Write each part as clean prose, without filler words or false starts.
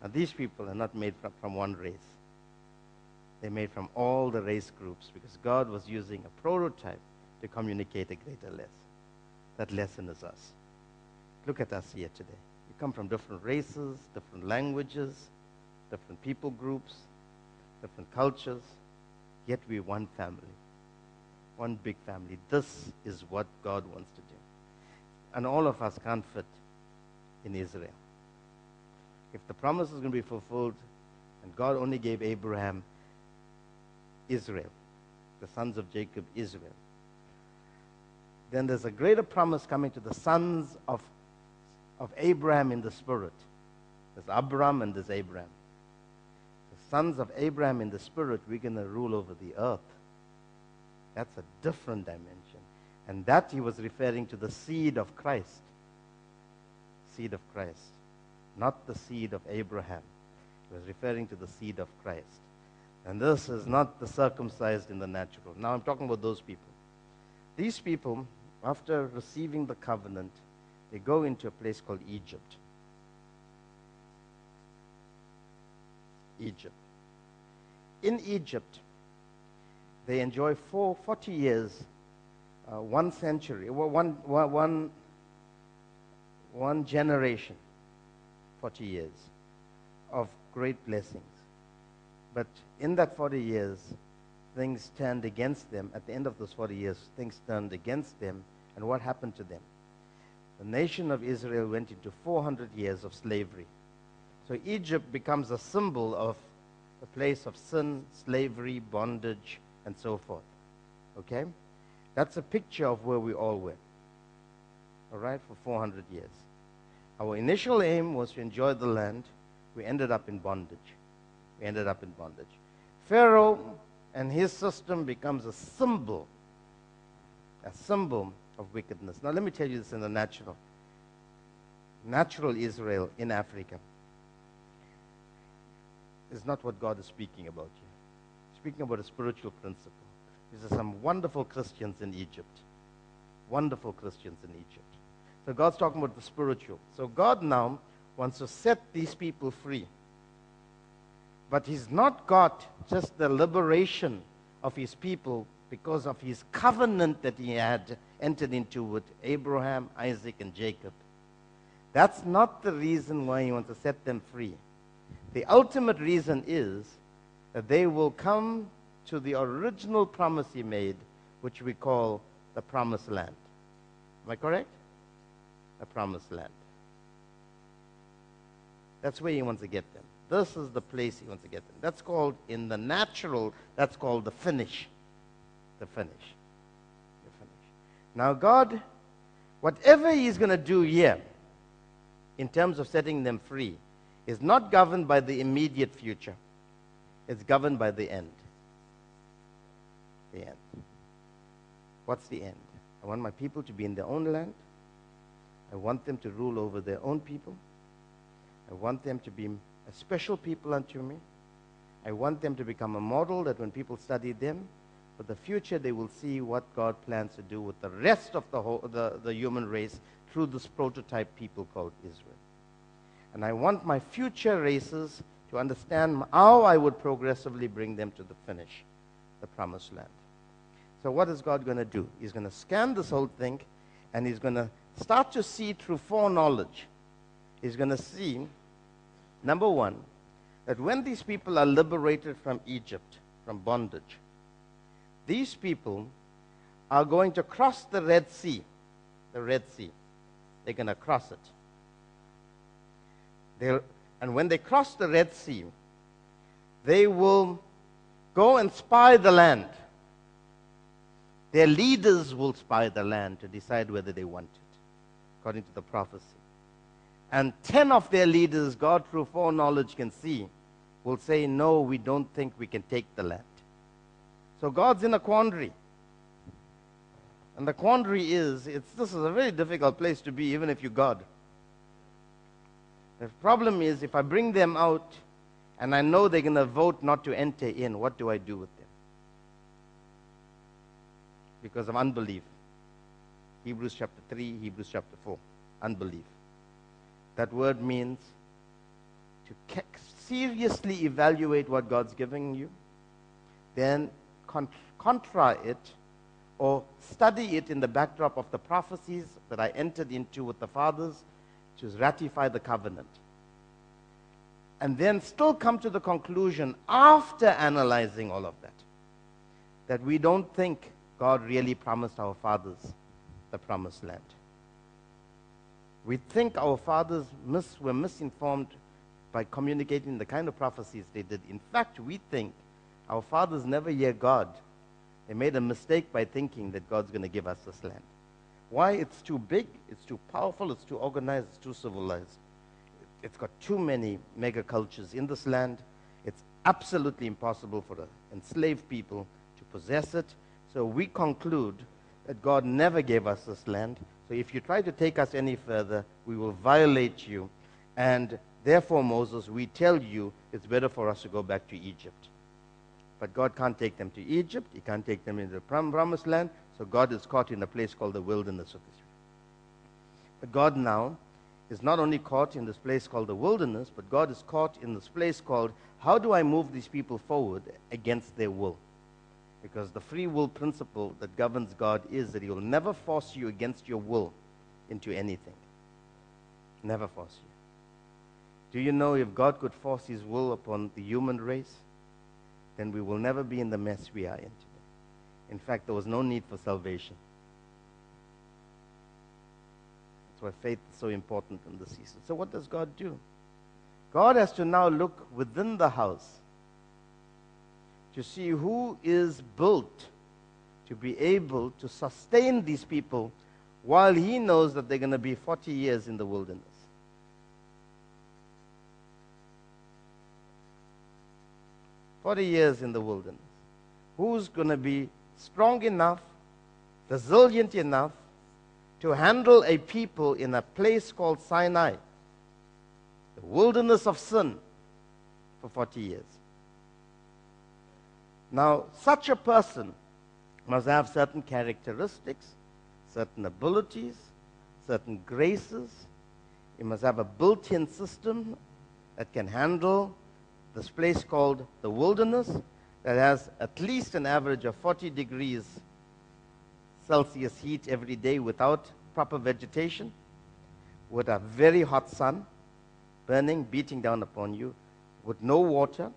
Now, these people are not made from one race. They're made from all the race groups because God was using a prototype to communicate a greater lesson. That lesson is us. Look at us here today. We come from different races, different languages, different people groups, different cultures, yet we're one family, one big family. This is what God wants to do. And all of us can't fit in Israel. If the promise is going to be fulfilled, and God only gave Abraham Israel, the sons of Jacob, Israel, then there's a greater promise coming to the sons of Abraham in the spirit. There's Abram and there's Abraham. The sons of Abraham in the spirit, we're going to rule over the earth. That's a different dimension. And that he was referring to the seed of Christ. Seed of Christ. Not the seed of Abraham. He was referring to the seed of Christ. And this is not the circumcised in the natural. Now I'm talking about those people. These people, after receiving the covenant, they go into a place called Egypt. Egypt. In Egypt, they enjoy 40 years, 1 century, one generation, 40 years of great blessings. But in that 40 years, things turned against them. At the end of those 40 years, things turned against them. And what happened to them? The nation of Israel went into 400 years of slavery. So Egypt becomes a symbol of the place of sin, slavery, bondage, and so forth. Okay? That's a picture of where we all were. All right? For 400 years. Our initial aim was to enjoy the land. We ended up in bondage. We ended up in bondage. Pharaoh and his system becomes a symbol of wickedness. Now let me tell you this in the natural. Natural Israel in Africa is not what God is speaking about here. He's speaking about a spiritual principle. These are some wonderful Christians in Egypt. Wonderful Christians in Egypt. So God's talking about the spiritual. So God now wants to set these people free. But he's not got just the liberation of his people because of his covenant that he had entered into with Abraham, Isaac, and Jacob. That's not the reason why he wants to set them free. The ultimate reason is that they will come to the original promise he made, which we call the promised land. Am I correct? The promised land. That's where he wants to get them. This is the place he wants to get them. That's called, in the natural, that's called the finish. The finish. The finish. Now God, whatever he's going to do here, in terms of setting them free, is not governed by the immediate future. It's governed by the end. The end. What's the end? I want my people to be in their own land. I want them to rule over their own people. I want them to be a special people unto me. I want them to become a model that when people study them, for the future they will see what God plans to do with the rest of the human race through this prototype people called Israel. And I want my future races to understand how I would progressively bring them to the finish, the promised land. So what is God going to do? He's going to scan this whole thing, and he's going to start to see through foreknowledge. He's going to see, number one, that when these people are liberated from Egypt, from bondage, these people are going to cross the Red Sea. The Red Sea. They're going to cross it. And when they cross the Red Sea, they will go and spy the land. Their leaders will spy the land to decide whether they want it, according to the prophecy. And 10 of their leaders, God through foreknowledge can see, will say, no, we don't think we can take the land. So God's in a quandary. And the quandary is, this is a very difficult place to be, even if you're God. The problem is, if I bring them out, and I know they're going to vote not to enter in, what do I do with them? Because of unbelief. Hebrews chapter 3, Hebrews chapter 4. Unbelief. That word means to seriously evaluate what God's giving you, then contra it or study it in the backdrop of the prophecies that I entered into with the fathers to ratify the covenant. And then still come to the conclusion, after analyzing all of that, that we don't think God really promised our fathers the promised land. We think our fathers were misinformed by communicating the kind of prophecies they did. In fact, we think our fathers never hear God. They made a mistake by thinking that God's going to give us this land. Why? It's too big, it's too powerful, it's too organized, it's too civilized. It's got too many mega cultures in this land. It's absolutely impossible for the enslaved people to possess it. So we conclude that God never gave us this land. So if you try to take us any further, we will violate you. And therefore, Moses, we tell you it's better for us to go back to Egypt. But God can't take them to Egypt. He can't take them into the promised land. So God is caught in a place called the wilderness of Israel. But God now is not only caught in this place called the wilderness, but God is caught in this place called, how do I move these people forward against their will? Because the free will principle that governs God is that He will never force you against your will into anything. Never force you. Do you know if God could force His will upon the human race, then we will never be in the mess we are in today. In fact, there was no need for salvation. That's why faith is so important in this season. So what does God do? God has to now look within the house to see who is built to be able to sustain these people while He knows that they're going to be 40 years in the wilderness. Years in the wilderness. Who's going to be strong enough, resilient enough to handle a people in a place called Sinai, the wilderness of sin, for 40 years? Now, such a person must have certain characteristics, certain abilities, certain graces. He must have a built-in system that can handle this place called the wilderness, that has at least an average of 40 degrees Celsius heat every day without proper vegetation, with a very hot sun burning, beating down upon you, with no water,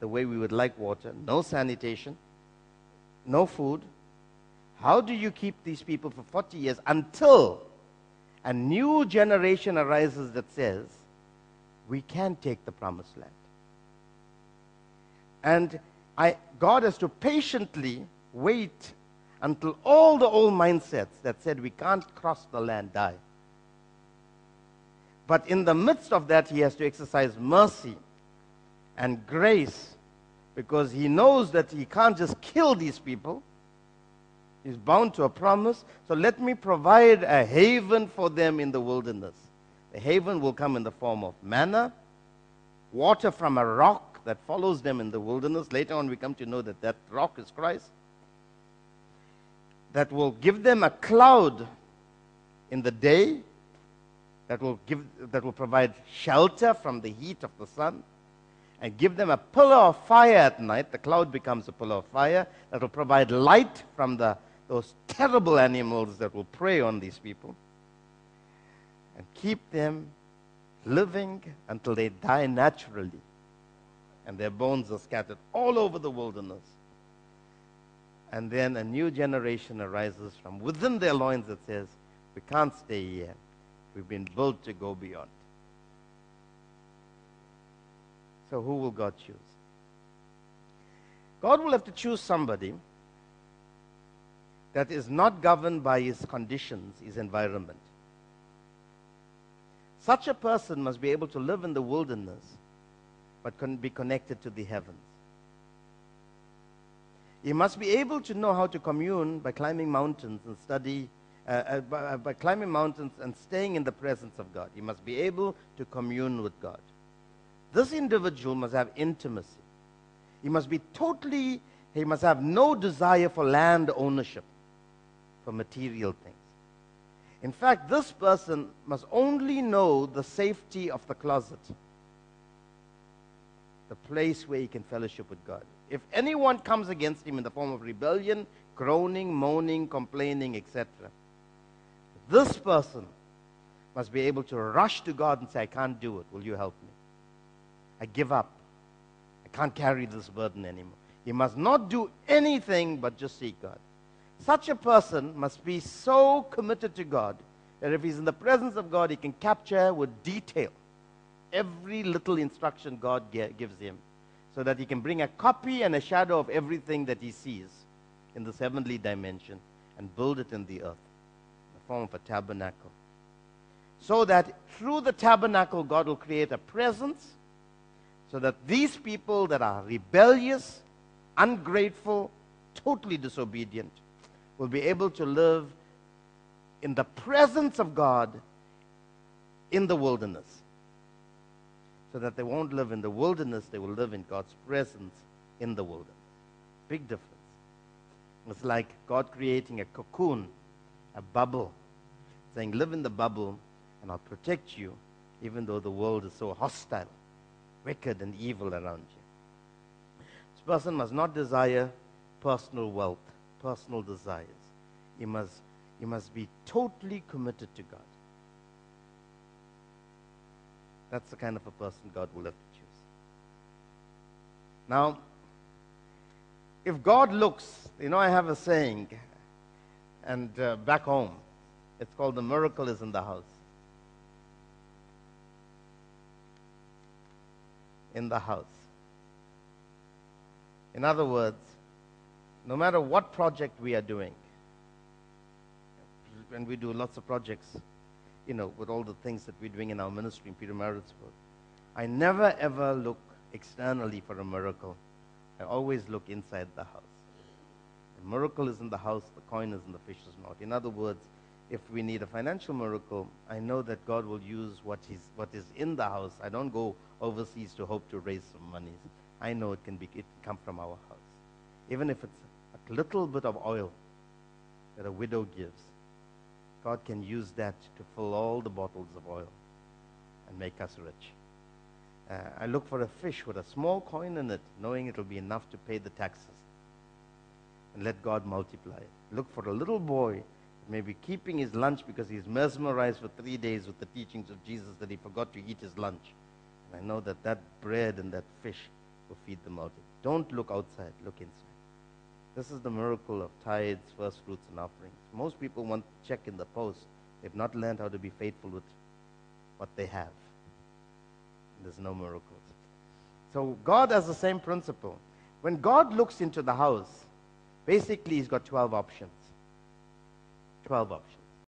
the way we would like water, no sanitation, no food. How do you keep these people for 40 years until a new generation arises that says, we can take the promised land? And God has to patiently wait until all the old mindsets that said we can't cross the land die. But in the midst of that, He has to exercise mercy and grace, because He knows that He can't just kill these people. He's bound to a promise. So let me provide a haven for them in the wilderness. The haven will come in the form of manna, water from a rock that follows them in the wilderness. Later on we come to know that that rock is Christ. That will give them a cloud in the day, that will provide shelter from the heat of the sun, and give them a pillar of fire at night. The cloud becomes a pillar of fire that will provide light from those terrible animals that will prey on these people, and keep them living until they die naturally, and their bones are scattered all over the wilderness. And then a new generation arises from within their loins that says, we can't stay here. We've been built to go beyond. So who will God choose? God will have to choose somebody that is not governed by his conditions, his environment. Such a person must be able to live in the wilderness, but can be connected to the heavens. He must be able to know how to commune by climbing mountains and study, by climbing mountains and staying in the presence of God. He must be able to commune with God. This individual must have intimacy. He must have no desire for land ownership, for material things. In fact, this person must only know the safety of the closet. the place where he can fellowship with God. If anyone comes against him in the form of rebellion, groaning, moaning, complaining, etc., this person must be able to rush to God and say, I can't do it. Will you help me? I give up. I can't carry this burden anymore. He must not do anything but just seek God. Such a person must be so committed to God that if he's in the presence of God, he can capture with detail every little instruction God gives him, so that he can bring a copy and a shadow of everything that he sees in this heavenly dimension and build it in the earth in the form of a tabernacle. So that through the tabernacle, God will create a presence, so that these people that are rebellious, ungrateful, totally disobedient, will be able to live in the presence of God in the wilderness. So that they won't live in the wilderness, they will live in God's presence in the wilderness. Big difference. It's like God creating a cocoon, a bubble, saying, live in the bubble and I'll protect you, even though the world is so hostile, wicked and evil around you. This person must not desire personal wealth, personal desires. He must be totally committed to God. That's the kind of a person God will have to choose. Now, if God looks, I have a saying, and back home, it's called the miracle is in the house. In the house. In other words, no matter what project we are doing, and we do lots of projects, with all the things that we're doing in our ministry in Peter Maritzburg, I never ever look externally for a miracle. I always look inside the house. The miracle is in the house, the coin is in the fish's mouth. In other words, if we need a financial miracle, I know that God will use what is in the house. I don't go overseas to hope to raise some money. I know it can come from our house. Even if it's a little bit of oil that a widow gives, God can use that to fill all the bottles of oil and make us rich. I look for a fish with a small coin in it, knowing it will be enough to pay the taxes, and let God multiply it. Look for a little boy, maybe keeping his lunch because he's mesmerized for 3 days with the teachings of Jesus that he forgot to eat his lunch. And I know that bread and that fish will feed the multitude. Don't look outside, look inside. This is the miracle of tithes, first fruits, and offerings. Most people want to check in the post. They've not learned how to be faithful with what they have. There's no miracles. So God has the same principle. When God looks into the house, basically he's got 12 options. 12 options.